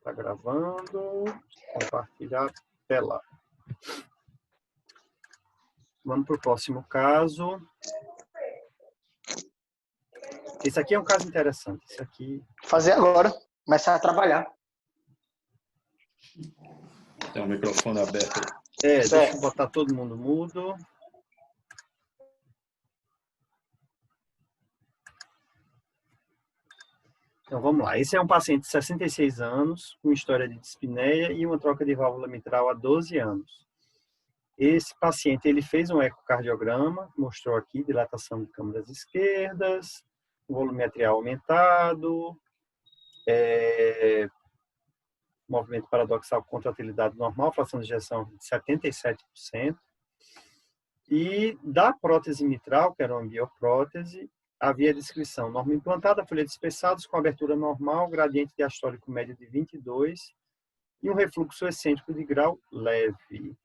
Está gravando. Compartilhar tela. Vamos para o próximo caso. Esse aqui é um caso interessante. Esse aqui... Fazer agora. Começar a trabalhar. Tem um microfone aberto aí. Deixa eu botar todo mundo mudo. Então, vamos lá. Esse é um paciente de 66 anos, com história de dispneia e uma troca de válvula mitral há 12 anos. Esse paciente, ele fez um ecocardiograma, mostrou aqui dilatação de câmaras esquerdas, volume atrial aumentado, movimento paradoxal com contratilidade normal, fração de ejeção de 77%. E da prótese mitral, que era uma bioprótese, havia descrição: norma implantada, folha dispersados com abertura normal, gradiente diastólico médio de 22 e um refluxo excêntrico de grau leve.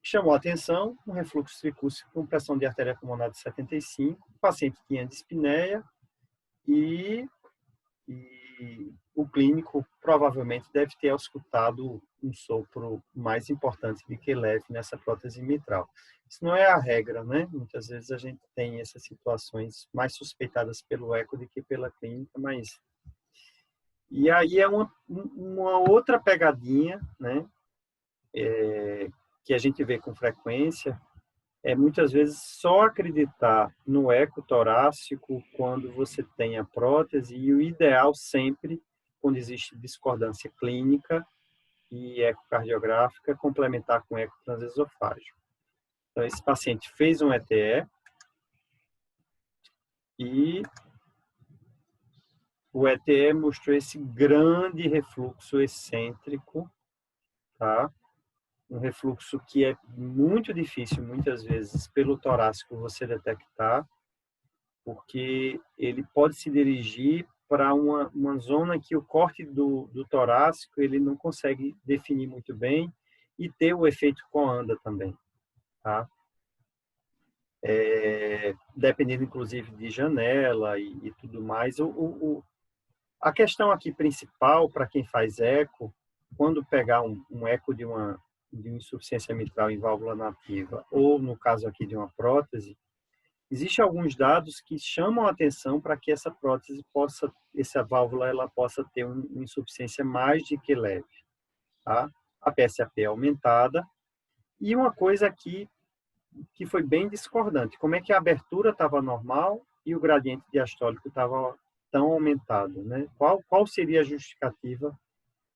Chamou a atenção um refluxo tricústico com pressão de artéria pulmonar de 75, o paciente tinha dispneia e o clínico provavelmente deve ter auscultado um sopro mais importante do que leve nessa prótese mitral. Isso não é a regra, né? Muitas vezes a gente tem essas situações mais suspeitadas pelo eco do que pela clínica, mas... E aí é uma outra pegadinha, né? Que a gente vê com frequência, é muitas vezes só acreditar no eco torácico quando você tem a prótese, e o ideal sempre, quando existe discordância clínica e ecocardiográfica, complementar com eco transesofágico. Então, esse paciente fez um ETE e o ETE mostrou esse grande refluxo excêntrico, tá? Um refluxo que é muito difícil, muitas vezes, pelo torácico você detectar, porque ele pode se dirigir para uma zona que o corte do torácico ele não consegue definir muito bem e ter o efeito coanda também, tá? Dependendo, inclusive, de janela e tudo mais. A questão aqui principal para quem faz eco, quando pegar um eco de uma insuficiência mitral em válvula nativa, ou no caso aqui de uma prótese, existem alguns dados que chamam a atenção para que essa prótese essa válvula ela possa ter uma insuficiência mais de que leve, tá? A PSAP é aumentada, e uma coisa aqui que foi bem discordante, como é que a abertura estava normal e o gradiente diastólico estava tão aumentado, né? Qual seria a justificativa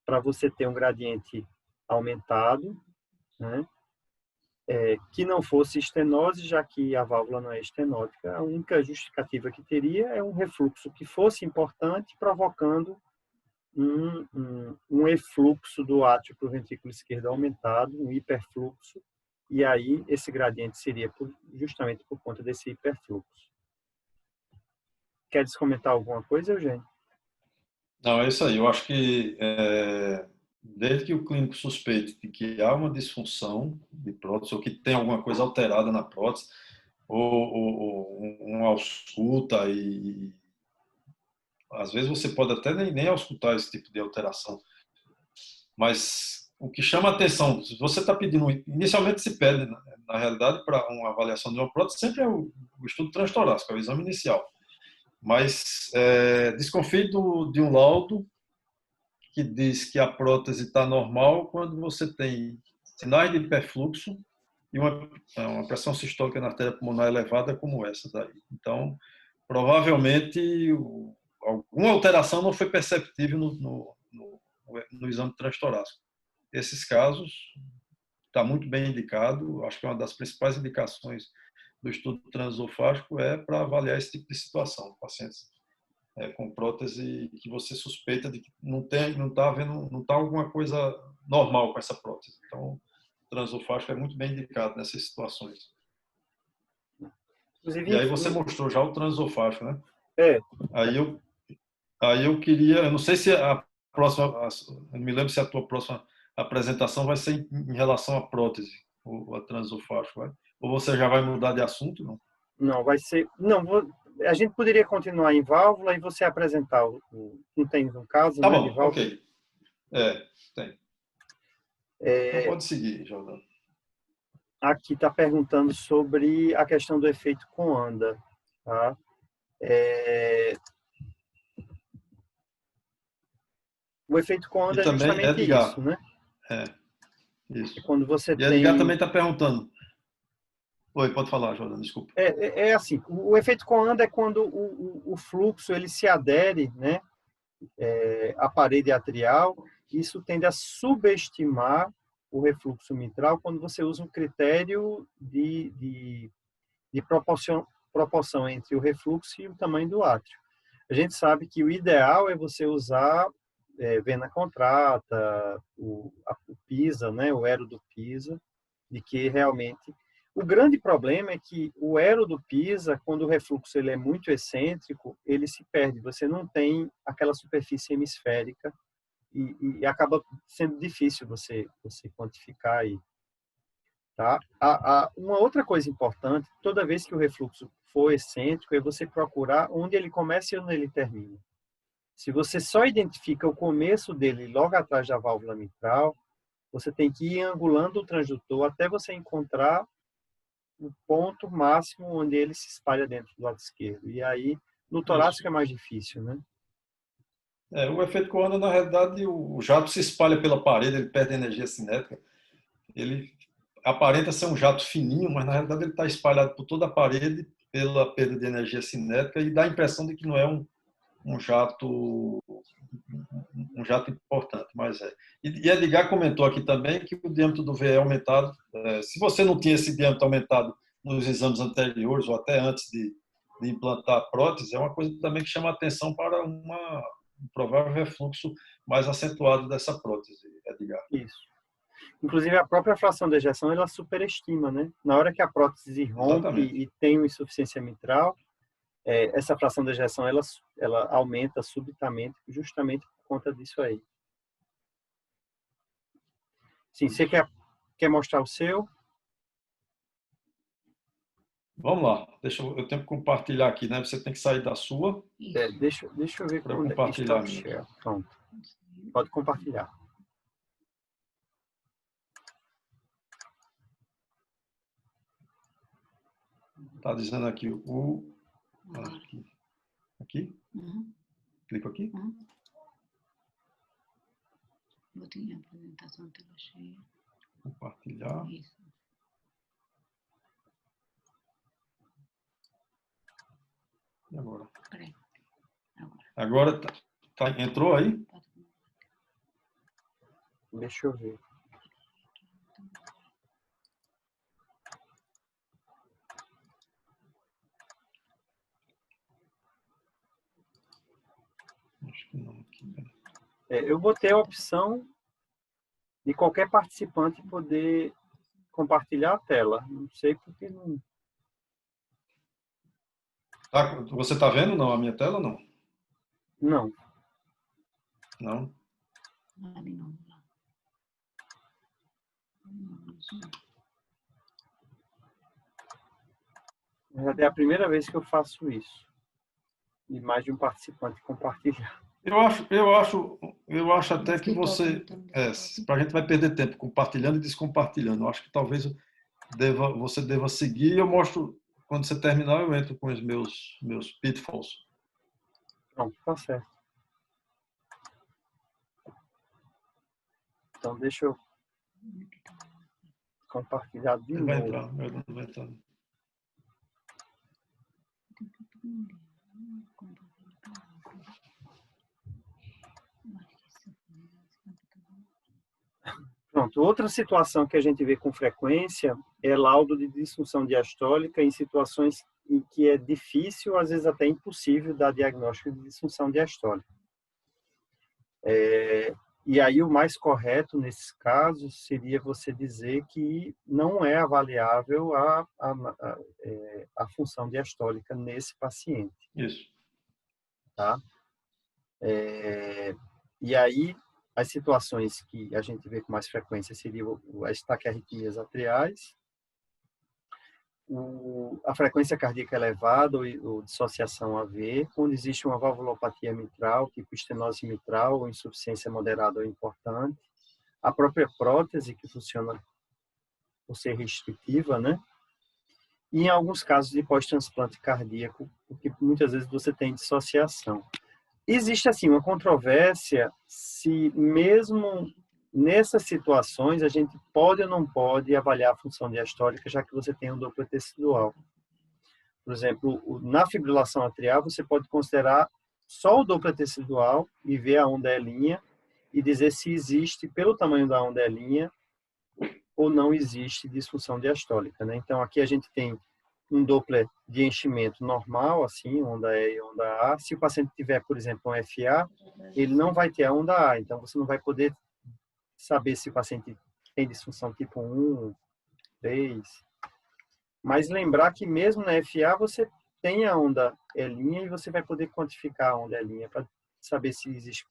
para você ter um gradiente aumentado, né? Que não fosse estenose, já que a válvula não é estenótica? A única justificativa que teria é um refluxo que fosse importante, provocando um efluxo do átrio para o ventrículo esquerdo aumentado, um hiperfluxo, e aí esse gradiente seria justamente por conta desse hiperfluxo. Quer comentar alguma coisa, Eugênio? Não, é isso aí. Eu acho que desde que o clínico suspeite de que há uma disfunção de prótese ou que tem alguma coisa alterada na prótese, ou uma ausculta, e às vezes você pode até nem auscultar esse tipo de alteração, mas o que chama a atenção, se você está pedindo, inicialmente se pede, na realidade, para uma avaliação de uma prótese, sempre é o estudo transtorácico, é o exame inicial. Mas desconfie de um laudo que diz que a prótese está normal quando você tem sinais de hiperfluxo e uma pressão sistólica na artéria pulmonar elevada como essa daí. Então, provavelmente, alguma alteração não foi perceptível no exame transtorácico. Esses casos, está muito bem indicado, acho que é uma das principais indicações do estudo transesofágico é para avaliar esse tipo de situação, pacientes com prótese que você suspeita de que não está alguma coisa normal com essa prótese. Então, o transesofágico é muito bem indicado nessas situações. Inclusive, e aí você mostrou já o transesofágico, né? Aí eu queria, eu não sei se a próxima, não me lembro se a tua próxima apresentação vai ser em relação à prótese, ou a transesofágico, vai? Ou você já vai mudar de assunto, não? Não, vai ser... Não, a gente poderia continuar em válvula e você apresentar não tem um caso, Tá né, de bom, válvula? ok. Tem. Então pode seguir, Jordão. Aqui está perguntando sobre a questão do efeito Coanda, tá? O efeito E Coanda é também justamente Edgar. isso, né? Isso. É quando você E Edgar tem... também está perguntando. Oi, pode falar, Jordão, desculpa. É assim, o efeito Coanda é quando o fluxo ele se adere, né, à parede atrial. Isso tende a subestimar o refluxo mitral quando você usa um critério de proporção entre o refluxo e o tamanho do átrio. A gente sabe que o ideal é você usar vena contrata, o PISA, né, o Aero do PISA, de que realmente... O grande problema é que o Aero do PISA, quando o refluxo ele é muito excêntrico, ele se perde. Você não tem aquela superfície hemisférica e acaba sendo difícil você quantificar aí. Tá? Uma outra coisa importante, toda vez que o refluxo for excêntrico, é você procurar onde ele começa e onde ele termina. Se você só identifica o começo dele logo atrás da válvula mitral, você tem que ir angulando o transdutor até você encontrar o ponto máximo onde ele se espalha dentro do lado esquerdo. E aí, no torácico é mais difícil, né? O efeito Coanda, na realidade, o jato se espalha pela parede, ele perde energia cinética. Ele aparenta ser um jato fininho, mas na realidade ele está espalhado por toda a parede pela perda de energia cinética e dá a impressão de que não é um jato importante, mas é. E Edgar comentou aqui também que o diâmetro do V é aumentado. Se você não tinha esse diâmetro aumentado nos exames anteriores ou até antes de implantar a prótese, é uma coisa também que chama a atenção para um provável refluxo mais acentuado dessa prótese, Edgar. Isso. Inclusive, a própria fração de ejeção, ela superestima, né? Na hora que a prótese rompe Exatamente. e tem uma insuficiência mitral, essa fração de ejeção, ela aumenta subitamente, justamente por conta disso aí. Sim, você quer mostrar o seu? Vamos lá. Eu tenho que compartilhar aqui, né? Você tem que sair da sua. Deixa eu ver para onde é que está compartilhar o share. Pronto. Pode compartilhar. Está dizendo aqui aqui. Uhum. Clico aqui. Uhum. Botei a apresentação tela cheia. Compartilhar. Isso. E agora? Peraí. Agora entrou aí? Deixa eu ver. Acho que não. Aqui, né? Eu botei a opção de qualquer participante poder compartilhar a tela. Não sei porque não... Você está vendo não a minha tela não? Não. Não? Ali não. É a primeira vez que eu faço isso. E mais de um participante compartilhar. Eu acho até que você... para a gente vai perder tempo compartilhando e descompartilhando. Eu acho que talvez você deva seguir. Eu mostro, quando você terminar, eu entro com os meus pitfalls. Pronto, tá certo. Então, deixa eu compartilhar de Ele novo. vai entrar, ele vai entrar. Pronto, outra situação que a gente vê com frequência é laudo de disfunção diastólica em situações em que é difícil, às vezes até impossível, dar diagnóstico de disfunção diastólica. E aí o mais correto nesses casos seria você dizer que não é avaliável a função diastólica nesse paciente. Isso. Tá? E aí as situações que a gente vê com mais frequência seriam as taquiarritmias atriais, a frequência cardíaca elevada ou dissociação AV, quando existe uma valvulopatia mitral, tipo estenose mitral ou insuficiência moderada ou importante, a própria prótese que funciona por ser restritiva, né? E em alguns casos de pós-transplante cardíaco, porque muitas vezes você tem dissociação. Existe, assim, uma controvérsia se mesmo nessas situações a gente pode ou não pode avaliar a função diastólica, já que você tem um Doppler tecidual. Por exemplo, na fibrilação atrial, você pode considerar só o Doppler tecidual e ver a onda L' e dizer se existe, pelo tamanho da onda L', ou não existe disfunção diastólica, né? Então, aqui a gente tem um Doppler de enchimento normal, assim, onda E e onda A. Se o paciente tiver, por exemplo, um FA, ele não vai ter a onda A, então você não vai poder saber se o paciente tem disfunção tipo 1, 3. Mas lembrar que mesmo na FA você tem a onda E' e você vai poder quantificar a onda E' para saber se existe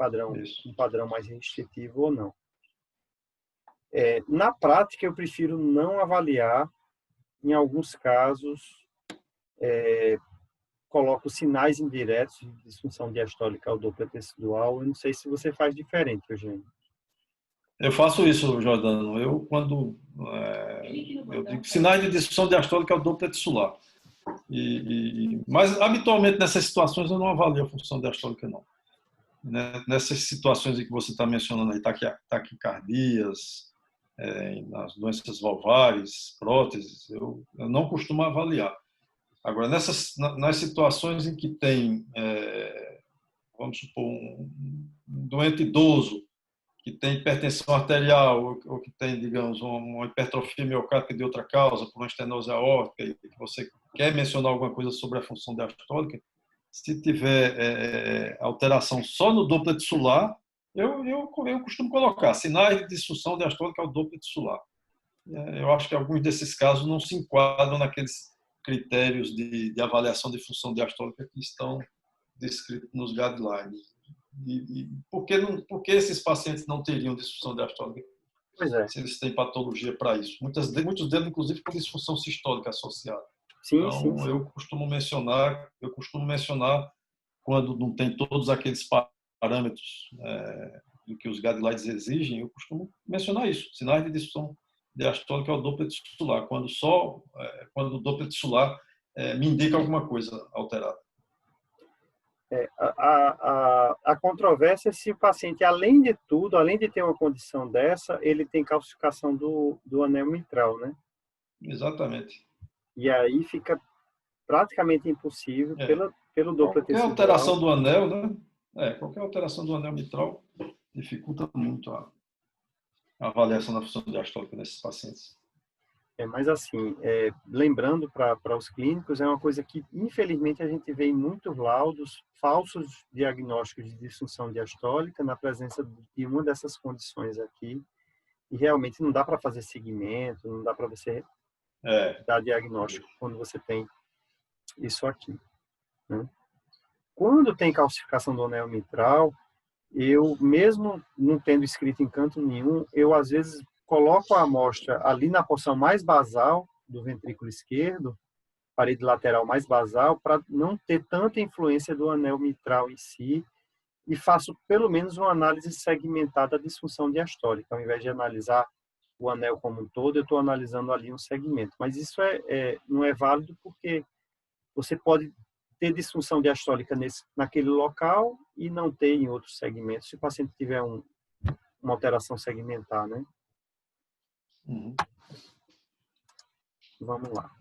um padrão mais restritivo ou não. Na prática, eu prefiro não avaliar. Em alguns casos, coloco sinais indiretos de disfunção diastólica ao Doppler tecidual. Eu não sei se você faz diferente, Eugênio. Eu faço isso, Jordano. Eu digo sinais de disfunção diastólica ao Doppler tissular. Mas, habitualmente, nessas situações, eu não avalio a função diastólica, não. Nessas situações em que você está mencionando aí, taquicardias, nas doenças valvares, próteses, eu não costumo avaliar. Agora, nas situações em que tem, vamos supor, um doente idoso, que tem hipertensão arterial ou que tem, digamos, uma hipertrofia miocárdica de outra causa, por uma estenose aórtica, e que você quer mencionar alguma coisa sobre a função diastólica, se tiver alteração só no Doppler tissular, eu costumo colocar sinais de disfunção diastólica ao Doppler tissular. Eu acho que alguns desses casos não se enquadram naqueles critérios de avaliação de função diastólica que estão descritos nos guidelines. Por que esses pacientes não teriam disfunção diastólica? Pois é. Se eles têm patologia para isso. Muitos deles, inclusive, com disfunção sistólica associada. Sim, então, sim. eu costumo mencionar quando não tem todos aqueles parâmetros do que os guidelines exigem, eu costumo mencionar isso, sinais de disfunção diastólica ao Doppler tissular, quando o Doppler tissular me indica alguma coisa alterada. A controvérsia é se o paciente, além de tudo, além de ter uma condição dessa, ele tem calcificação do anel mitral, né? Exatamente. E aí fica praticamente impossível pelo Doppler tecidual. Qualquer alteração do anel, né? Qualquer alteração do anel mitral dificulta muito a avaliação da função diastólica nesses pacientes. Mas assim, lembrando para os clínicos, é uma coisa que, infelizmente, a gente vê em muitos laudos, falsos diagnósticos de disfunção diastólica na presença de uma dessas condições aqui, e realmente não dá para fazer seguimento, não dá para você dar diagnóstico quando você tem isso aqui, né? Quando tem calcificação do anel mitral, eu, mesmo não tendo escrito em canto nenhum, eu às vezes coloco a amostra ali na porção mais basal do ventrículo esquerdo, parede lateral mais basal, para não ter tanta influência do anel mitral em si, e faço pelo menos uma análise segmentada da disfunção diastólica. Ao invés de analisar o anel como um todo, eu estou analisando ali um segmento. Mas isso não é válido porque você pode ter disfunção diastólica naquele local e não ter em outros segmentos, se o paciente tiver uma alteração segmentar, né? Uhum. Vamos lá.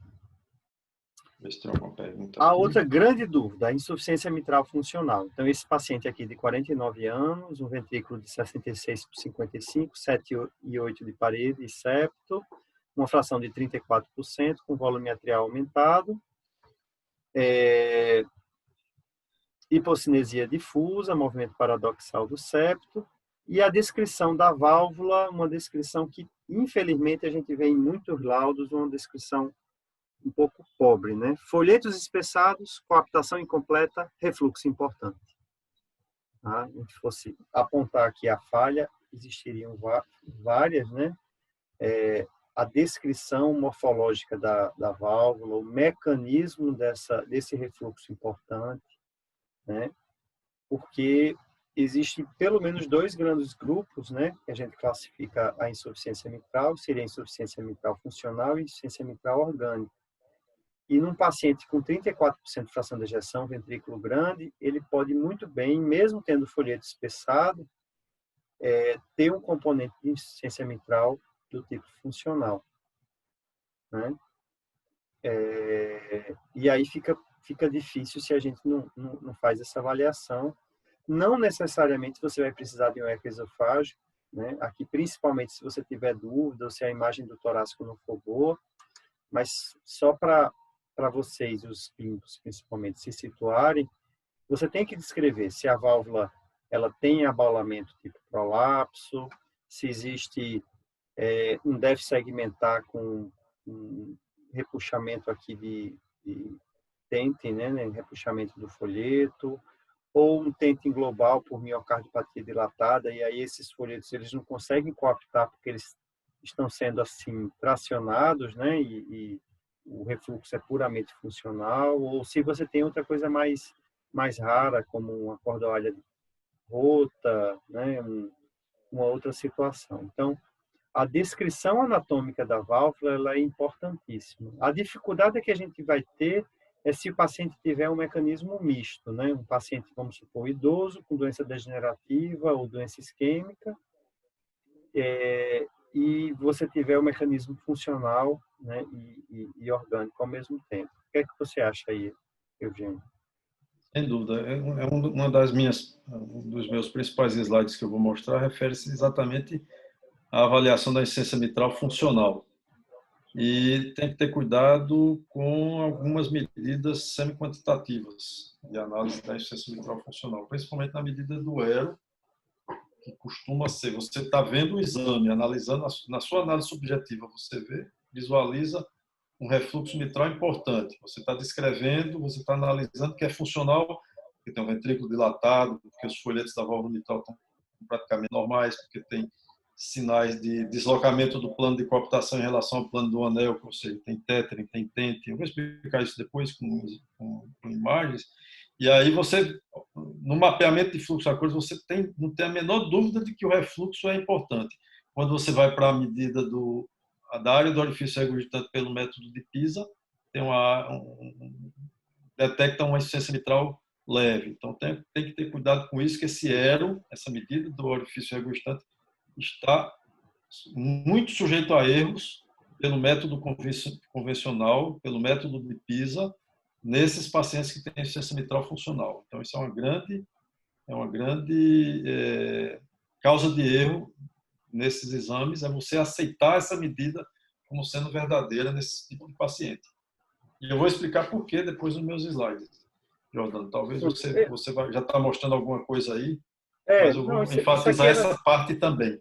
Ver se tem alguma pergunta. A outra grande dúvida, a insuficiência mitral funcional. Então, esse paciente aqui de 49 anos, um ventrículo de 66 por 55, 7,8 de parede e septo, uma fração de 34%, com volume atrial aumentado, hipocinesia difusa, movimento paradoxal do septo, e a descrição da válvula, uma descrição que, infelizmente, a gente vê em muitos laudos, uma descrição um pouco pobre, né? Folhetos espessados, coaptação incompleta, refluxo importante. Se a gente fosse apontar aqui a falha, existiriam várias, né? a descrição morfológica da válvula, o mecanismo desse refluxo importante, né? Porque existem pelo menos 2 grandes grupos, né, que a gente classifica a insuficiência mitral, seria a insuficiência mitral funcional e a insuficiência mitral orgânica. E num paciente com 34% de fração de ejeção, ventrículo grande, ele pode muito bem, mesmo tendo folheto espessado, ter um componente de insuficiência mitral do tipo funcional, né? E aí fica difícil se a gente não faz essa avaliação. Não necessariamente você vai precisar de um ecoesofágico, né? Aqui, principalmente se você tiver dúvida ou se a imagem do torácico não for boa, mas só para vocês, os clínicos principalmente, se situarem, você tem que descrever se a válvula ela tem abaulamento tipo prolapso, se existe um déficit segmentar com um repuxamento aqui de TENT, né? Repuxamento do folheto, ou um TENT global por miocardiopatia dilatada, e aí esses folhetos eles não conseguem coaptar porque eles estão sendo assim tracionados, né? E o refluxo é puramente funcional, ou se você tem outra coisa mais rara, como uma cordoalha rota, né? Uma outra situação. Então, a descrição anatômica da válvula ela é importantíssima. A dificuldade que a gente vai ter é se o paciente tiver um mecanismo misto, né? Um paciente, vamos supor, idoso, com doença degenerativa ou doença isquêmica, e você tiver o mecanismo funcional, né? E orgânico ao mesmo tempo. O que é que você acha aí, Eugênio? Sem dúvida. Um dos meus principais slides que eu vou mostrar refere-se exatamente à avaliação da insuficiência mitral funcional. E tem que ter cuidado com algumas medidas semi-quantitativas de análise da insuficiência mitral funcional, principalmente na medida do ERO, que costuma ser, você está vendo o exame, analisando, na sua análise subjetiva, você visualiza um refluxo mitral importante. Você está descrevendo, você está analisando que é funcional, porque tem um ventrículo dilatado, porque os folhetos da válvula mitral estão praticamente normais, porque tem sinais de deslocamento do plano de coaptação em relação ao plano do anel, ou seja, tem tethering, tem TENT. Eu vou explicar isso depois com imagens. E aí você, no mapeamento de fluxo aquoso, você não tem a menor dúvida de que o refluxo é importante. Quando você vai para a medida da área do orifício regurgitante pelo método de PISA, detecta uma insuficiência mitral leve. Então tem que ter cuidado com isso, que esse ERO, essa medida do orifício regurgitante, está muito sujeito a erros pelo método convencional, pelo método de PISA, nesses pacientes que têm insuficiência mitral funcional. Então, isso é uma grande causa de erro nesses exames, é você aceitar essa medida como sendo verdadeira nesse tipo de paciente. E eu vou explicar por quê depois nos meus slides. Jordano, talvez você já está mostrando alguma coisa aí, mas eu vou enfatizar essa parte também.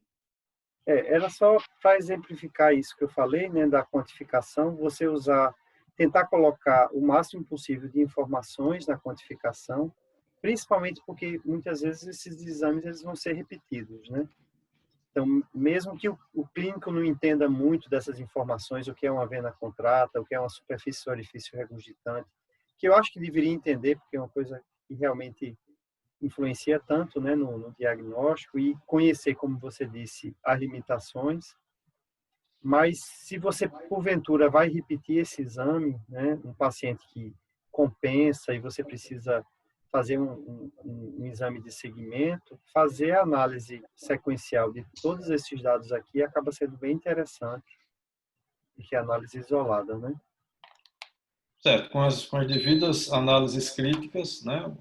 Era só para exemplificar isso que eu falei, né, da quantificação, você tentar colocar o máximo possível de informações na quantificação, principalmente porque muitas vezes esses exames eles vão ser repetidos, né? Então, mesmo que o clínico não entenda muito dessas informações, o que é uma vena contrata, o que é uma superfície orifício regurgitante, que eu acho que deveria entender, porque é uma coisa que realmente influencia tanto, né, no diagnóstico, e conhecer, como você disse, as limitações. Mas se você, porventura, vai repetir esse exame, né, um paciente que compensa e você precisa fazer um exame de seguimento, fazer a análise sequencial de todos esses dados aqui acaba sendo bem interessante do que a análise isolada, né? Certo, com as devidas análises críticas, né?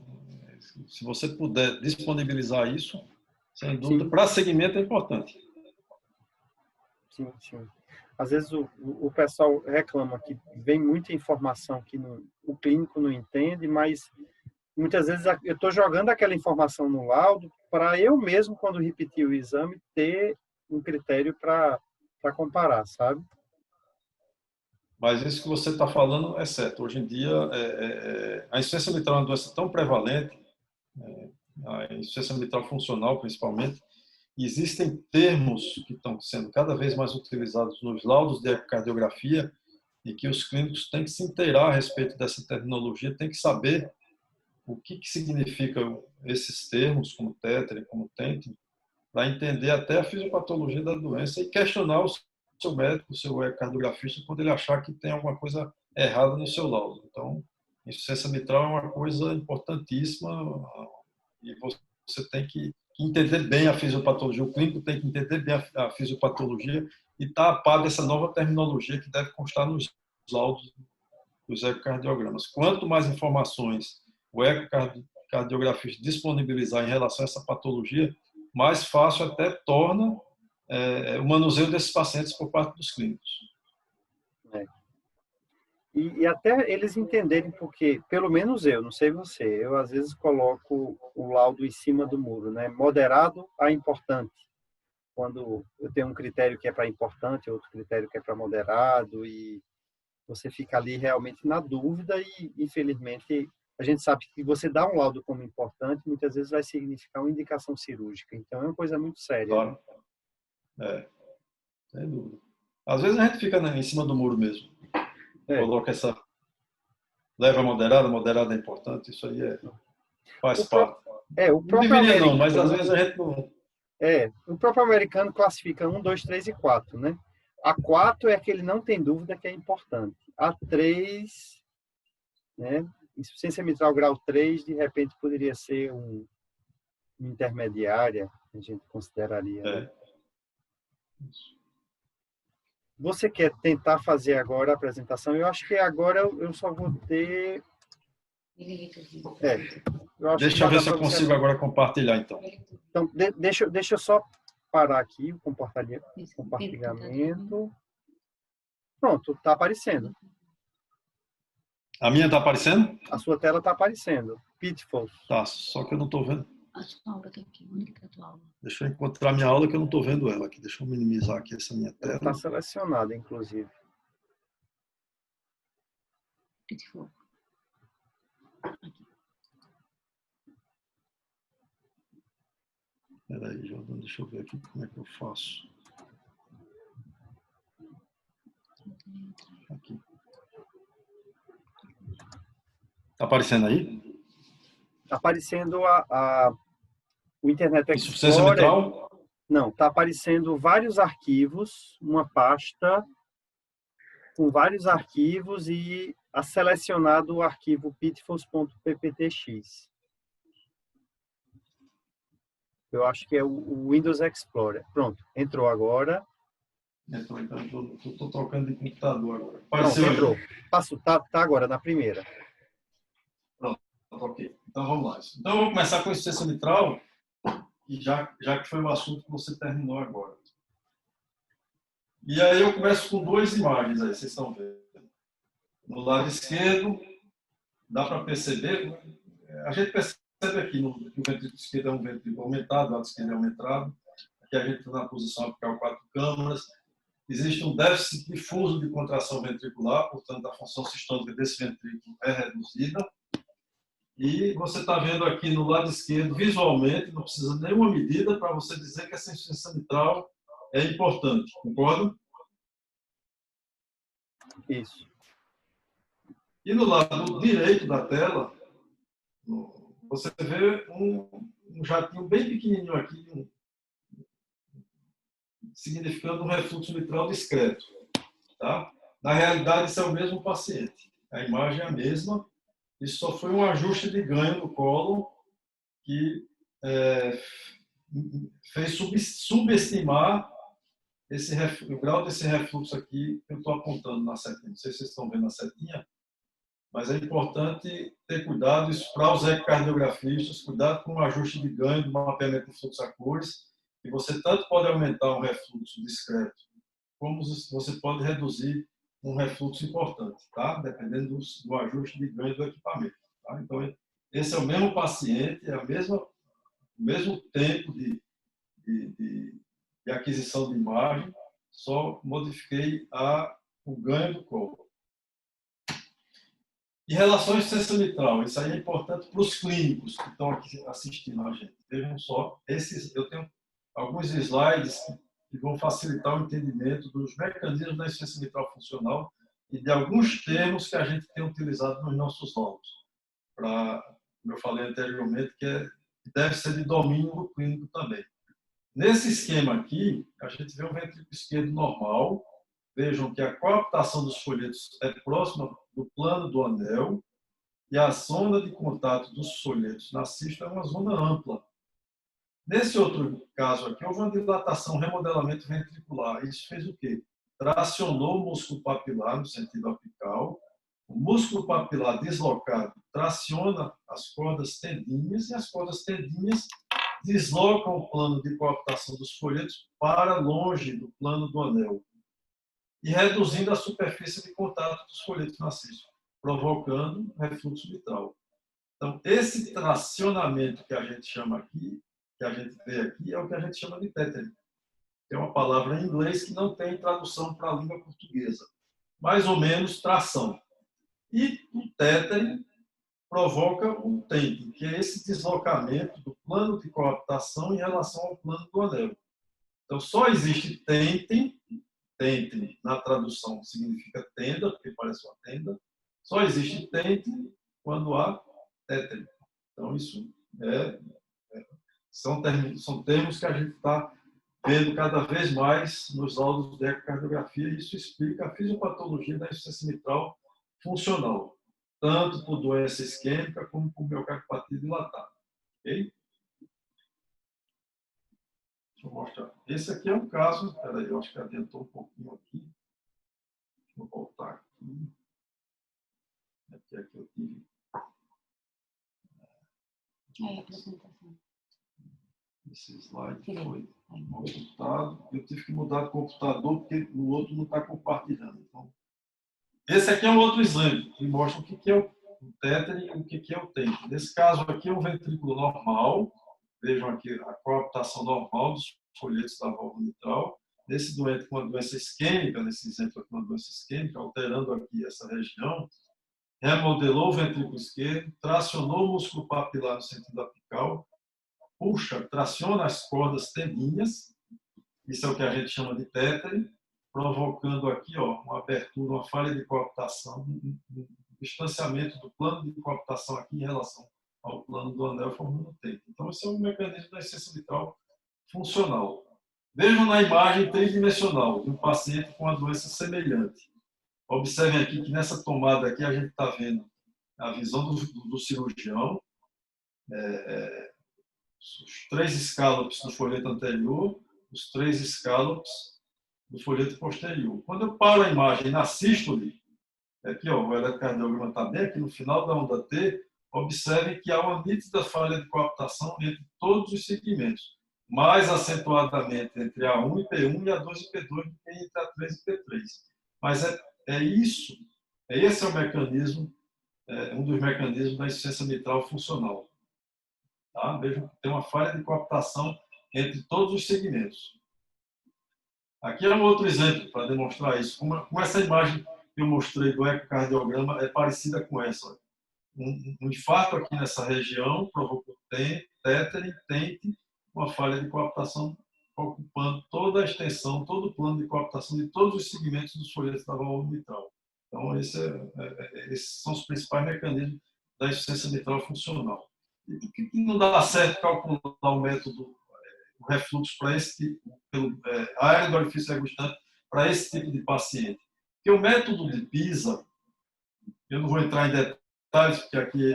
Se você puder disponibilizar isso, sem dúvida, para segmento é importante. Sim, sim. Às vezes o pessoal reclama que vem muita informação que o clínico não entende, mas muitas vezes eu estou jogando aquela informação no laudo para eu mesmo, quando repetir o exame, ter um critério para comparar, sabe? Mas isso que você está falando é certo. Hoje em dia, a insuficiência mitral é uma doença tão prevalente, a insuficiência mitral funcional principalmente, existem termos que estão sendo cada vez mais utilizados nos laudos de ecocardiografia e que os clínicos têm que se inteirar a respeito dessa terminologia, têm que saber o que significam esses termos, como tétara, como TENT, para entender até a fisiopatologia da doença e questionar o seu médico, o seu ecocardiografista, quando ele achar que tem alguma coisa errada no seu laudo. Então, insuficiência mitral é uma coisa importantíssima e você tem que entender bem a fisiopatologia, o clínico tem que entender bem a fisiopatologia e estar a par dessa nova terminologia que deve constar nos laudos dos ecocardiogramas. Quanto mais informações o ecocardiografista disponibilizar em relação a essa patologia, mais fácil até torna o manuseio desses pacientes por parte dos clínicos. E até eles entenderem, porque, pelo menos eu, não sei você, eu às vezes coloco o laudo em cima do muro, né? Moderado a importante. Quando eu tenho um critério que é para importante, outro critério que é para moderado, e você fica ali realmente na dúvida e, infelizmente, a gente sabe que você dá um laudo como importante, muitas vezes vai significar uma indicação cirúrgica. Então, é uma coisa muito séria. Claro. Sem dúvida. Às vezes a gente fica em cima do muro mesmo. Coloca essa leva moderada, moderada é importante, isso aí faz parte. O próprio americano, não, mas às vezes a gente não... o próprio americano classifica 1, 2, 3 e 4, né? A 4 é que ele não tem dúvida que é importante. A 3, né? Insuficiência mitral grau 3, de repente poderia ser uma intermediária, a gente consideraria. Né? Você quer tentar fazer agora a apresentação? Eu acho que agora eu só vou ter... Deixa eu ver se eu consigo agora compartilhar, então. Então, deixa eu só parar aqui o compartilhamento. Pronto, está aparecendo. A minha está aparecendo? A sua tela está aparecendo. Pitfalls. Tá, só que eu não estou vendo. A sua aula está aqui. Onde está a tua aula? Deixa eu encontrar minha aula que eu não estou vendo ela aqui. Deixa eu minimizar aqui essa minha tela. Está selecionada, inclusive. Pitfall. Aqui. Espera aí, Jordan, deixa eu ver aqui como é que eu faço. Aqui. Está aparecendo aí? Está aparecendo o Internet Explorer. Insuficiência mitral? Não, está aparecendo vários arquivos, uma pasta com vários arquivos e selecionado o arquivo pitfalls.pptx. Eu acho que é o Windows Explorer. Pronto, entrou agora. Entrou, então estou trocando de computador agora. Pronto, entrou. Tá agora, na primeira. Pronto, ok. Então vamos lá. Então eu vou começar com a insuficiência mitral, já que foi o assunto que você terminou agora. E aí eu começo com duas imagens aí, vocês estão vendo. No lado esquerdo, dá para perceber, a gente percebe aqui que o ventrículo esquerdo é um ventrículo aumentado, o lado esquerdo é aumentado. Aqui a gente está na posição apical 4 câmaras. Existe um déficit difuso de contração ventricular, portanto a função sistólica desse ventrículo é reduzida. E você está vendo aqui no lado esquerdo, visualmente, não precisa de nenhuma medida para você dizer que essa insuficiência mitral é importante, concorda? Isso. E no lado direito da tela, você vê um jatinho bem pequenininho aqui, significando um refluxo mitral discreto. Tá? Na realidade, isso é o mesmo paciente. A imagem é a mesma, isso só foi um ajuste de ganho do colo que fez subestimar o grau desse refluxo aqui que eu estou apontando na setinha. Não sei se vocês estão vendo a setinha, mas é importante ter cuidado, isso para os ecocardiografistas, cuidado com o ajuste de ganho do mapeamento de fluxo a cores, que você tanto pode aumentar um refluxo discreto, como você pode reduzir um refluxo importante, tá? Dependendo do ajuste de ganho do equipamento. Tá? Então, esse é o mesmo paciente, é o mesmo tempo de aquisição de imagem, só modifiquei o ganho do colo. Em relação à insuficiência mitral, isso aí é importante para os clínicos que estão aqui assistindo a gente. Vejam só, eu tenho alguns slides que vão facilitar o entendimento dos mecanismos da insuficiência mitral funcional e de alguns termos que a gente tem utilizado nos nossos laudos. Como eu falei anteriormente, que deve ser de domínio clínico também. Nesse esquema aqui, a gente vê um ventrículo esquerdo normal. Vejam que a coaptação dos folhetos é próxima do plano do anel e a zona de contato dos folhetos na cista é uma zona ampla. Nesse outro caso aqui, houve uma dilatação, remodelamento ventricular. Isso fez o quê? Tracionou o músculo papilar no sentido apical. O músculo papilar deslocado traciona as cordas tendíneas e as cordas tendíneas deslocam o plano de coaptação dos folhetos para longe do plano do anel e reduzindo a superfície de contato dos folhetos na cista, provocando refluxo mitral. Então, esse tracionamento que a gente chama aqui, que a gente vê aqui, é o que a gente chama de tethering, que é uma palavra em inglês que não tem tradução para a língua portuguesa. Mais ou menos tração. E o tethering provoca o tenting, que é esse deslocamento do plano de coaptação em relação ao plano do anel. Então, só existe tenting na tradução significa tenda, porque parece uma tenda. Só existe tenting quando há tethering. Então, isso são termos que a gente está vendo cada vez mais nos laudos de ecocardiografia, e isso explica a fisiopatologia da insuficiência mitral funcional, tanto por doença isquêmica como por miocardiopatia dilatada. Ok? Deixa eu mostrar. Esse aqui é um caso, espera aí, eu acho que adiantou um pouquinho aqui. Deixa eu voltar aqui. Aqui é que eu tive. Aí a apresentação. Esse slide foi computado. Eu tive que mudar de computador porque o outro não está compartilhando. Então, esse aqui é um outro slide que mostra o que é o tethering e o que é o tenting. Nesse caso aqui é um ventrículo normal. Vejam aqui a coaptação normal dos folhetos da válvula mitral. Nesse doente com uma doença isquêmica, nesse exemplo aqui, uma doença isquêmica, alterando aqui essa região, remodelou o ventrículo esquerdo, tracionou o músculo papilar no sentido apical, puxa, traciona as cordas tendíneas, isso é o que a gente chama de tethering, provocando aqui uma abertura, uma falha de coaptação, um distanciamento do plano de coaptação aqui em relação ao plano do anel, formando tenting. Então, esse é um mecanismo da insuficiência mitral funcional. Vejam na imagem tridimensional de um paciente com uma doença semelhante. Observem aqui que nessa tomada aqui a gente está vendo a visão do cirurgião, os 3 escálopes do folheto anterior, os 3 escálopes do folheto posterior. Quando eu paro a imagem na sístole, aqui o eletrocardiograma está bem aqui no final da onda T, observem que há uma nítida falha de coaptação entre todos os segmentos, mais acentuadamente entre A1 e P1 e A2 e P2 do que entre A3 e P3. Mas esse é o mecanismo, um dos mecanismos da insuficiência mitral funcional. Tá? Vejam que tem uma falha de coaptação entre todos os segmentos. Aqui é um outro exemplo para demonstrar isso. Como essa imagem que eu mostrei do ecocardiograma é parecida com essa. Um infarto aqui nessa região provocou tethering, tenting, uma falha de coaptação ocupando toda a extensão, todo o plano de coaptação de todos os segmentos dos folhetos da válvula mitral. Então, esses são os principais mecanismos da insuficiência mitral funcional. E por que não dá certo calcular o método, o refluxo para esse tipo, a área do orifício regurgitante para esse tipo de paciente? Porque o método de PISA, eu não vou entrar em detalhes, porque aqui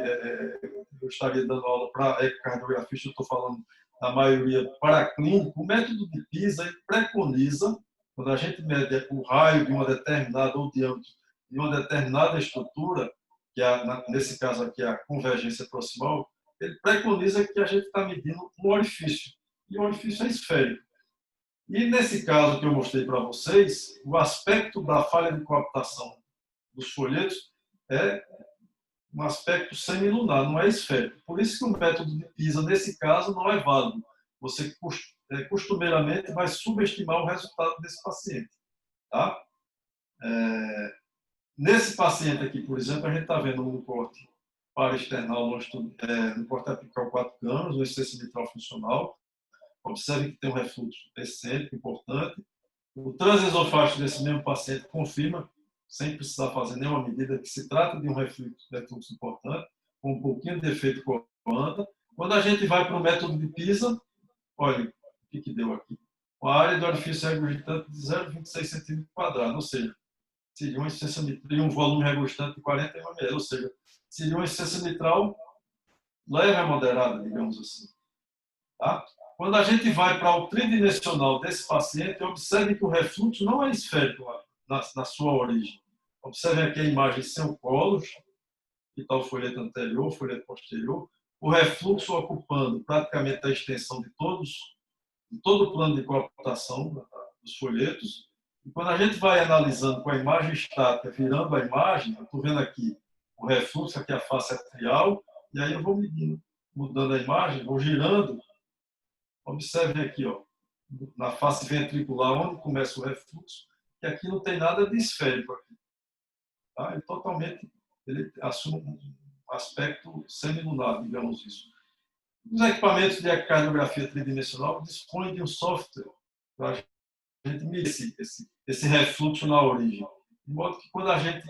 eu estaria dando aula para ecocardiografista, eu estou falando da maioria para clínico. O método de PISA preconiza, quando a gente mede o raio de uma determinada ou diâmetro de uma determinada estrutura, que nesse caso aqui é a convergência proximal, ele preconiza que a gente está medindo um orifício, e o orifício é esférico. E nesse caso que eu mostrei para vocês, o aspecto da falha de coaptação dos folhetos é um aspecto semilunar, não é esférico. Por isso que o método de PISA, nesse caso, não é válido. Você costumeiramente vai subestimar o resultado desse paciente. Tá? Nesse paciente aqui, por exemplo, a gente está vendo um corte paraesternal no corte apical 4 câmaras, no insuficiência mitral funcional. observe que tem um refluxo excêntrico importante. O transesofágico desse mesmo paciente confirma, sem precisar fazer nenhuma medida, que se trata de um refluxo importante, com um pouquinho de efeito coanda. Quando a gente vai para o método de Pisa, olha o que deu aqui. Uma área do orifício regurgitante de 0,26 cm², ou seja, seria uma insuficiência mitral, um volume regurgitante de 40 ml, ou seja, seria uma insuficiência mitral leve a moderada, digamos assim. Tá? Quando a gente vai para o tridimensional desse paciente, observe que o refluxo não é esférico na sua origem. Observe aqui a imagem sem o colo, que está o folheto anterior, o folheto posterior, o refluxo ocupando praticamente a extensão de todo o plano de coaptação dos folhetos. E quando a gente vai analisando com a imagem estática, virando a imagem, eu estou vendo aqui o refluxo, aqui a face atrial, e aí eu vou medindo, mudando a imagem, vou girando. Observe aqui, ó, na face ventricular, onde começa o refluxo, que aqui não tem nada de esférico aqui. Tá? Ele assume um aspecto semilunar, digamos isso. Os equipamentos de ecocardiografia tridimensional dispõem de um software para a gente medir esse refluxo na origem. De modo que quando a gente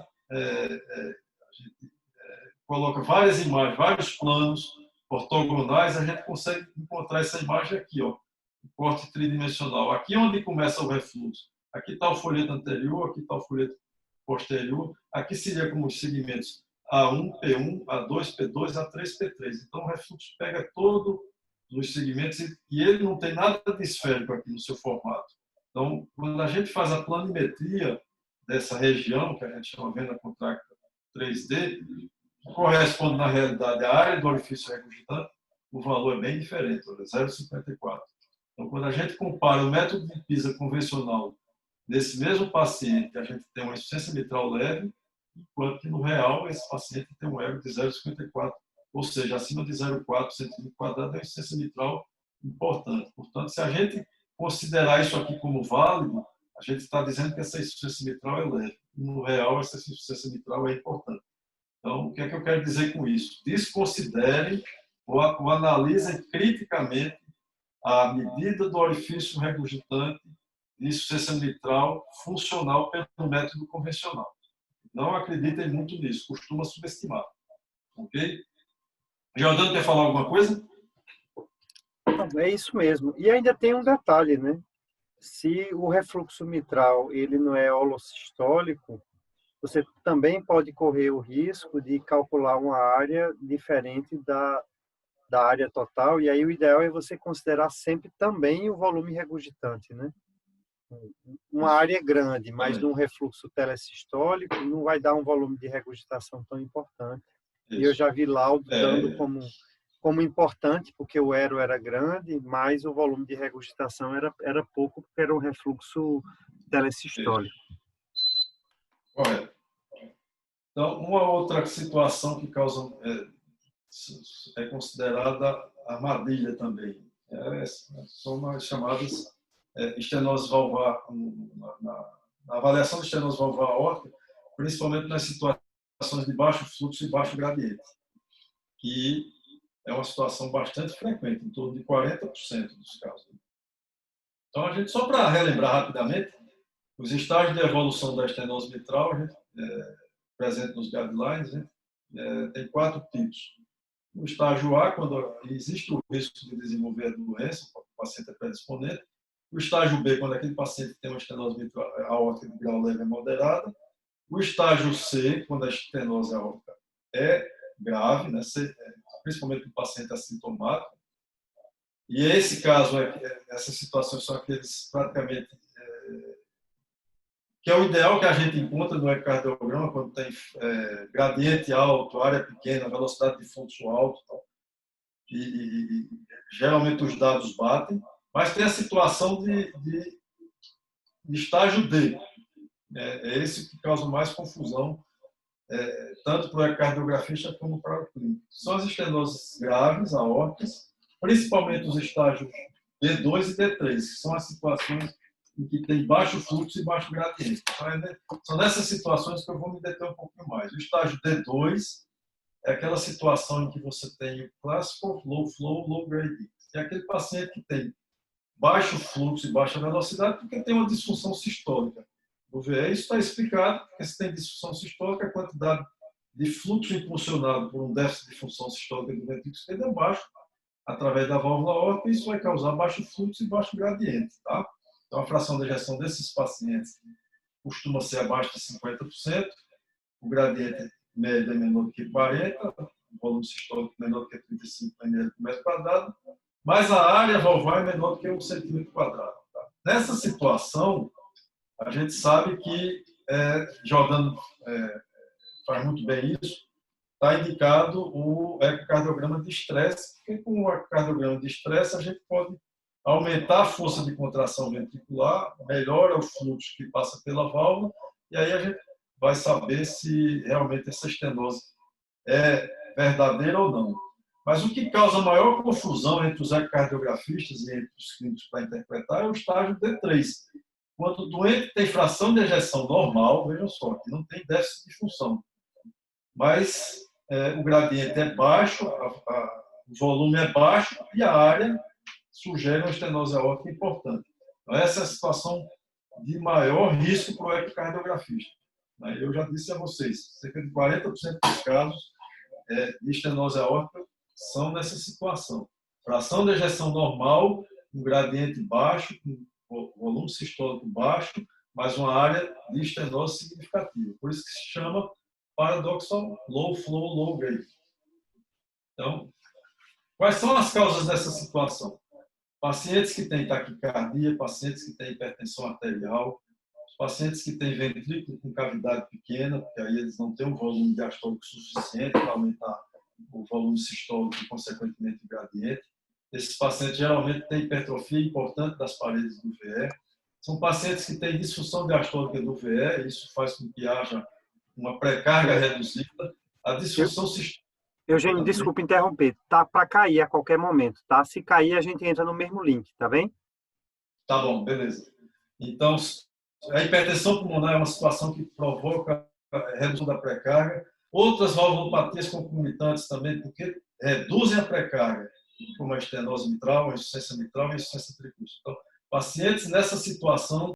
coloca várias imagens, vários planos ortogonais, a gente consegue encontrar essa imagem aqui, ó, o corte tridimensional. Aqui onde começa o refluxo. Aqui está o folheto anterior, aqui está o folheto posterior. Aqui seria como os segmentos A1, P1, A2, P2, A3, P3. Então o refluxo pega todos os segmentos e ele não tem nada de esférico aqui no seu formato. Então, quando a gente faz a planimetria dessa região, que a gente chama vena contracta 3D, corresponde, na realidade, à área do orifício regurgitante, o valor é bem diferente, 0,54. Então, quando a gente compara o método de Pisa convencional nesse mesmo paciente, a gente tem uma insuficiência mitral leve, enquanto que no real, esse paciente tem um ego de 0,54, ou seja, acima de 0,4 cm², é uma insuficiência mitral importante. Portanto, se a gente considerar isso aqui como válido, a gente está dizendo que essa insuficiência mitral é leve. No real, essa insuficiência mitral é importante. Então, o que é que eu quero dizer com isso? Desconsiderem ou analisem criticamente a medida do orifício regurgitante de insuficiência mitral funcional pelo método convencional. Não acreditem muito nisso, costuma subestimar. Ok? Giordano, quer falar alguma coisa? É isso mesmo. E ainda tem um detalhe, né? Se o refluxo mitral ele não é holossistólico, você também pode correr o risco de calcular uma área diferente da área total, e aí o ideal é você considerar sempre também o volume regurgitante, né? Uma área grande, mas num refluxo telesistólico, não vai dar um volume de regurgitação tão importante. Isso. E eu já vi laudo dando como importante, porque o ERO era grande, mas o volume de regurgitação era pouco, porque era um refluxo telesistólico. Correto. Então, uma outra situação que causa é considerada armadilha também. São as chamadas estenose valvar, na avaliação de estenose valvar aórtica, principalmente nas situações de baixo fluxo e baixo gradiente, que é uma situação bastante frequente, em torno de 40% dos casos. Então, a gente, só para relembrar rapidamente, os estágios de evolução da estenose mitral, a gente, presente nos guidelines, tem 4 tipos. No estágio A, quando existe o risco de desenvolver a doença, o paciente é predisponente. O estágio B, quando aquele paciente tem uma estenose mitral aórtica de grau leve e moderada. O estágio C, quando a estenose aórtica é grave, né, principalmente no paciente assintomático. E esse caso, essas situações são aqueles praticamente que é o ideal que a gente encontra no ecocardiograma quando tem gradiente alto, área pequena, velocidade de fluxo alto. E geralmente os dados batem, mas tem a situação de estágio D. É esse que causa mais confusão, tanto para o ecocardiografista como para o clínico. São as estenoses graves, aórticas, principalmente os estágios D2 e D3, que são as situações em que tem baixo fluxo e baixo gradiente. Então, são nessas situações que eu vou me deter um pouquinho mais. O estágio D2 é aquela situação em que você tem o clássico low flow, low gradient. É aquele paciente que tem baixo fluxo e baixa velocidade porque tem uma disfunção sistólica do VE. Isso está explicado, porque se tem disfunção sistólica, a quantidade de fluxo impulsionado por um déficit de função sistólica do ventrículo esquerdo é baixo, através da válvula aórtica, isso vai causar baixo fluxo e baixo gradiente. Tá? Então, a fração de ejeção desses pacientes costuma ser abaixo de 50%, o gradiente médio é menor do que 40%, o volume sistólico menor do que 35 ml por metro quadrado, mas a área valvar é menor do que 1 centímetro quadrado. Tá? Nessa situação, a gente sabe que, Jordan faz muito bem isso, está indicado o ecocardiograma de estresse, porque com o ecocardiograma de estresse a gente pode aumentar a força de contração ventricular, melhora o fluxo que passa pela válvula, e aí a gente vai saber se realmente essa estenose é verdadeira ou não. Mas o que causa maior confusão entre os ecocardiografistas e entre os clínicos para interpretar é o estágio D3. Quando o doente tem fração de ejeção normal, vejam só, que não tem déficit de função, mas o gradiente é baixo, o volume é baixo e a área sugere uma estenose aórtica importante. Então, essa é a situação de maior risco para o ecocardiografista. Eu já disse a vocês, cerca de 40% dos casos de estenose aórtica são nessa situação. Fração de ejeção normal, um gradiente baixo, com volume sistólico baixo, mas uma área de estenose significativa. Por isso que se chama paradoxal low flow, low grade. Então, quais são as causas dessa situação? Pacientes que têm taquicardia, pacientes que têm hipertensão arterial, pacientes que têm ventrículo com cavidade pequena, porque aí eles não têm um volume diastólico suficiente para aumentar o volume sistólico e, consequentemente, o gradiente. Esses pacientes geralmente têm hipertrofia importante das paredes do VE. São pacientes que têm disfunção diastólica do VE, e isso faz com que haja uma pré-carga reduzida. A disfunção sistólica... Eugênio, desculpa interromper, tá para cair a qualquer momento, tá? Se cair, a gente entra no mesmo link, tá bem? Tá bom, beleza. Então, a hipertensão pulmonar é uma situação que provoca a redução da pré-carga. Outras valvulopatias concomitantes também, porque reduzem a pré-carga, como a estenose mitral, a insuficiência mitral e a insuficiência tricúspide. Então, pacientes nessa situação